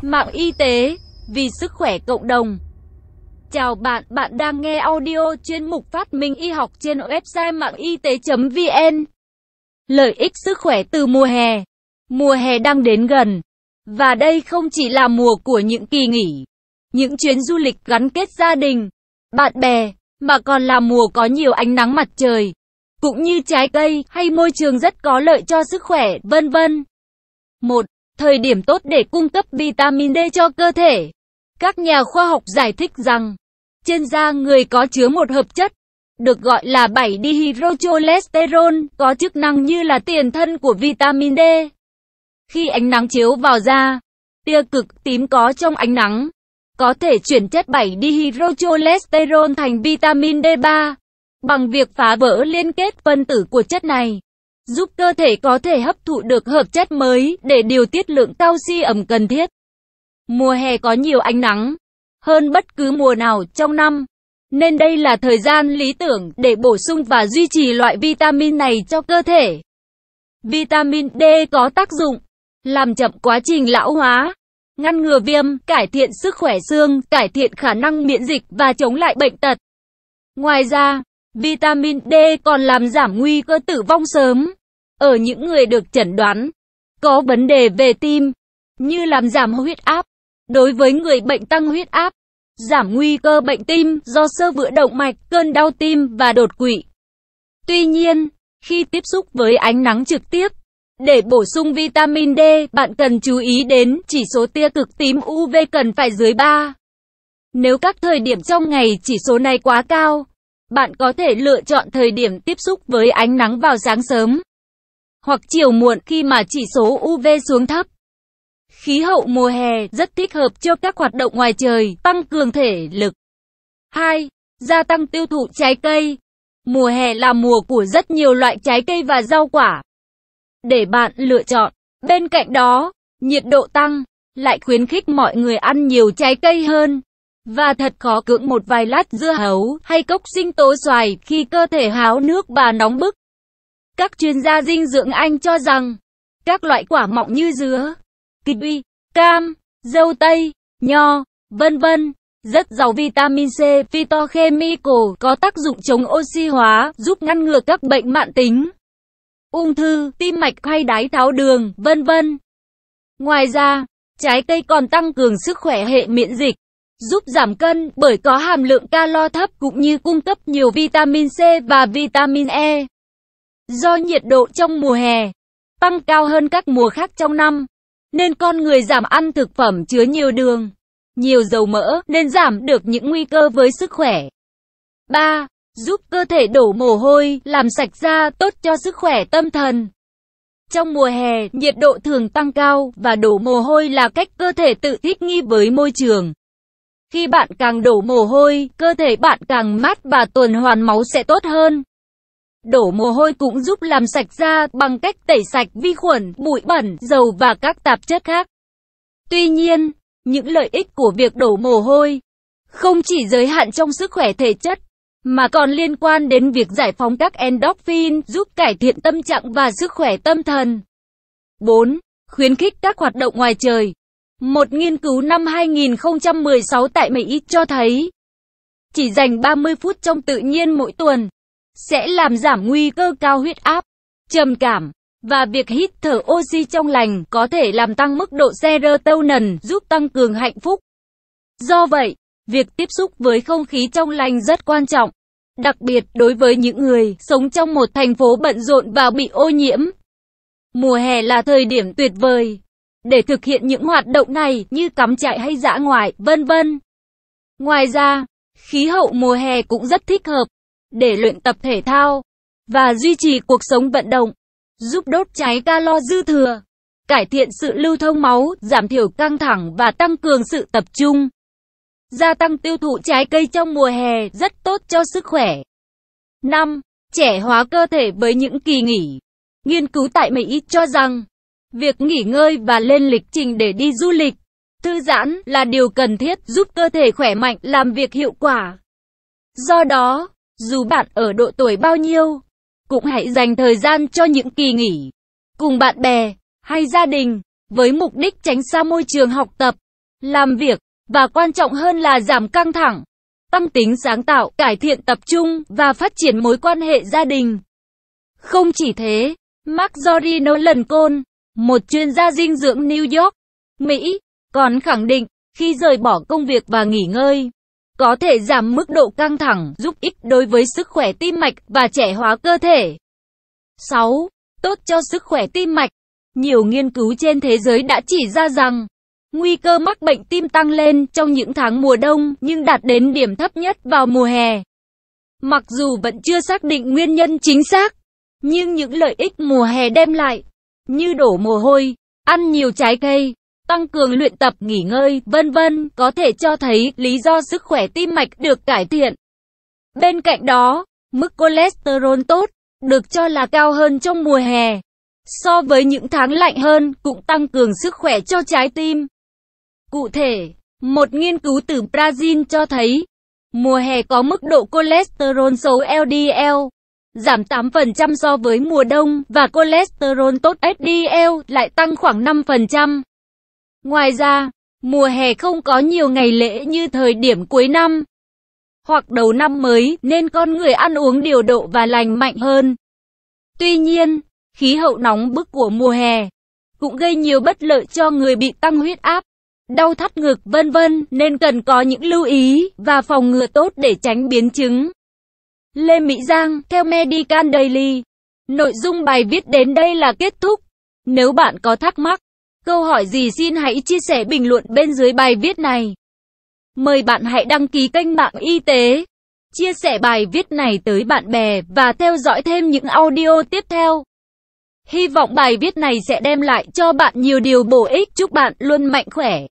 Mạng y tế, vì sức khỏe cộng đồng. Chào bạn, bạn đang nghe audio chuyên mục phát minh y học trên website mạng y tế.vn. Lợi ích sức khỏe từ mùa hè. Mùa hè đang đến gần. Và đây không chỉ là mùa của những kỳ nghỉ, những chuyến du lịch gắn kết gia đình, bạn bè, mà còn là mùa có nhiều ánh nắng mặt trời, cũng như trái cây hay môi trường rất có lợi cho sức khỏe, vân vân. 1. Thời điểm tốt để cung cấp vitamin D cho cơ thể. Các nhà khoa học giải thích rằng, trên da người có chứa một hợp chất, được gọi là 7-dihydrocholesterol, có chức năng như là tiền thân của vitamin D. Khi ánh nắng chiếu vào da, tia cực tím có trong ánh nắng có thể chuyển chất 7-dihydrocholesterol thành vitamin D3 bằng việc phá vỡ liên kết phân tử của chất này, giúp cơ thể có thể hấp thụ được hợp chất mới để điều tiết lượng canxi ẩm cần thiết. Mùa hè có nhiều ánh nắng hơn bất cứ mùa nào trong năm, nên đây là thời gian lý tưởng để bổ sung và duy trì loại vitamin này cho cơ thể. Vitamin D có tác dụng làm chậm quá trình lão hóa, ngăn ngừa viêm, cải thiện sức khỏe xương, cải thiện khả năng miễn dịch và chống lại bệnh tật. Ngoài ra, vitamin D còn làm giảm nguy cơ tử vong sớm ở những người được chẩn đoán có vấn đề về tim, như làm giảm huyết áp. Đối với người bệnh tăng huyết áp, giảm nguy cơ bệnh tim do xơ vữa động mạch, cơn đau tim và đột quỵ. Tuy nhiên, khi tiếp xúc với ánh nắng trực tiếp, để bổ sung vitamin D, bạn cần chú ý đến chỉ số tia cực tím UV cần phải dưới 3. Nếu các thời điểm trong ngày chỉ số này quá cao, bạn có thể lựa chọn thời điểm tiếp xúc với ánh nắng vào sáng sớm hoặc chiều muộn khi mà chỉ số UV xuống thấp. Khí hậu mùa hè rất thích hợp cho các hoạt động ngoài trời, tăng cường thể lực. 2. Gia tăng tiêu thụ trái cây. Mùa hè là mùa của rất nhiều loại trái cây và rau quả để bạn lựa chọn. Bên cạnh đó, nhiệt độ tăng lại khuyến khích mọi người ăn nhiều trái cây hơn. Và thật khó cưỡng một vài lát dưa hấu hay cốc sinh tố xoài khi cơ thể háo nước và nóng bức. Các chuyên gia dinh dưỡng Anh cho rằng, các loại quả mọng như dứa, kiwi, cam, dâu tây, nho, vân vân, rất giàu vitamin C, phytochemical, có tác dụng chống oxy hóa, giúp ngăn ngừa các bệnh mãn tính, ung thư, tim mạch hay đái tháo đường, vân vân. Ngoài ra, trái cây còn tăng cường sức khỏe hệ miễn dịch, giúp giảm cân bởi có hàm lượng calo thấp cũng như cung cấp nhiều vitamin C và vitamin E. Do nhiệt độ trong mùa hè tăng cao hơn các mùa khác trong năm, nên con người giảm ăn thực phẩm chứa nhiều đường, nhiều dầu mỡ, nên giảm được những nguy cơ với sức khỏe. 3. Giúp cơ thể đổ mồ hôi, làm sạch da, tốt cho sức khỏe tâm thần. Trong mùa hè, nhiệt độ thường tăng cao, và đổ mồ hôi là cách cơ thể tự thích nghi với môi trường. Khi bạn càng đổ mồ hôi, cơ thể bạn càng mát và tuần hoàn máu sẽ tốt hơn. Đổ mồ hôi cũng giúp làm sạch da bằng cách tẩy sạch vi khuẩn, bụi bẩn, dầu và các tạp chất khác. Tuy nhiên, những lợi ích của việc đổ mồ hôi không chỉ giới hạn trong sức khỏe thể chất, mà còn liên quan đến việc giải phóng các endorphin, giúp cải thiện tâm trạng và sức khỏe tâm thần. 4. Khuyến khích các hoạt động ngoài trời. Một nghiên cứu năm 2016 tại Mỹ cho thấy, chỉ dành 30 phút trong tự nhiên mỗi tuần sẽ làm giảm nguy cơ cao huyết áp, trầm cảm, và việc hít thở oxy trong lành có thể làm tăng mức độ serotonin, giúp tăng cường hạnh phúc. Do vậy, việc tiếp xúc với không khí trong lành rất quan trọng, đặc biệt đối với những người sống trong một thành phố bận rộn và bị ô nhiễm. Mùa hè là thời điểm tuyệt vời để thực hiện những hoạt động này như cắm trại hay dã ngoại, vân vân. Ngoài ra, khí hậu mùa hè cũng rất thích hợp để luyện tập thể thao và duy trì cuộc sống vận động, giúp đốt cháy calo dư thừa, cải thiện sự lưu thông máu, giảm thiểu căng thẳng và tăng cường sự tập trung. Gia tăng tiêu thụ trái cây trong mùa hè rất tốt cho sức khỏe. 5. Trẻ hóa cơ thể với những kỳ nghỉ. Nghiên cứu tại Mỹ cho rằng, việc nghỉ ngơi và lên lịch trình để đi du lịch, thư giãn là điều cần thiết giúp cơ thể khỏe mạnh, làm việc hiệu quả. Do đó, dù bạn ở độ tuổi bao nhiêu, cũng hãy dành thời gian cho những kỳ nghỉ cùng bạn bè hay gia đình với mục đích tránh xa môi trường học tập, làm việc, và quan trọng hơn là giảm căng thẳng, tăng tính sáng tạo, cải thiện tập trung, và phát triển mối quan hệ gia đình. Không chỉ thế, Marjorie Nolan Cole, một chuyên gia dinh dưỡng New York, Mỹ, còn khẳng định, khi rời bỏ công việc và nghỉ ngơi, có thể giảm mức độ căng thẳng, giúp ích đối với sức khỏe tim mạch và trẻ hóa cơ thể. 6. Tốt cho sức khỏe tim mạch. Nhiều nghiên cứu trên thế giới đã chỉ ra rằng, nguy cơ mắc bệnh tim tăng lên trong những tháng mùa đông, nhưng đạt đến điểm thấp nhất vào mùa hè. Mặc dù vẫn chưa xác định nguyên nhân chính xác, nhưng những lợi ích mùa hè đem lại, như đổ mồ hôi, ăn nhiều trái cây, tăng cường luyện tập, nghỉ ngơi, vân vân, có thể cho thấy lý do sức khỏe tim mạch được cải thiện. Bên cạnh đó, mức cholesterol tốt, được cho là cao hơn trong mùa hè, so với những tháng lạnh hơn, cũng tăng cường sức khỏe cho trái tim. Cụ thể, một nghiên cứu từ Brazil cho thấy, mùa hè có mức độ cholesterol xấu LDL giảm 8% so với mùa đông, và cholesterol tốt HDL lại tăng khoảng 5%. Ngoài ra, mùa hè không có nhiều ngày lễ như thời điểm cuối năm hoặc đầu năm mới, nên con người ăn uống điều độ và lành mạnh hơn. Tuy nhiên, khí hậu nóng bức của mùa hè cũng gây nhiều bất lợi cho người bị tăng huyết áp, đau thắt ngực, vân vân, nên cần có những lưu ý và phòng ngừa tốt để tránh biến chứng. Lê Mỹ Giang, theo Medical Daily. Nội dung bài viết đến đây là kết thúc. Nếu bạn có thắc mắc, câu hỏi gì xin hãy chia sẻ bình luận bên dưới bài viết này. Mời bạn hãy đăng ký kênh Mạng Y tế, chia sẻ bài viết này tới bạn bè và theo dõi thêm những audio tiếp theo. Hy vọng bài viết này sẽ đem lại cho bạn nhiều điều bổ ích. Chúc bạn luôn mạnh khỏe.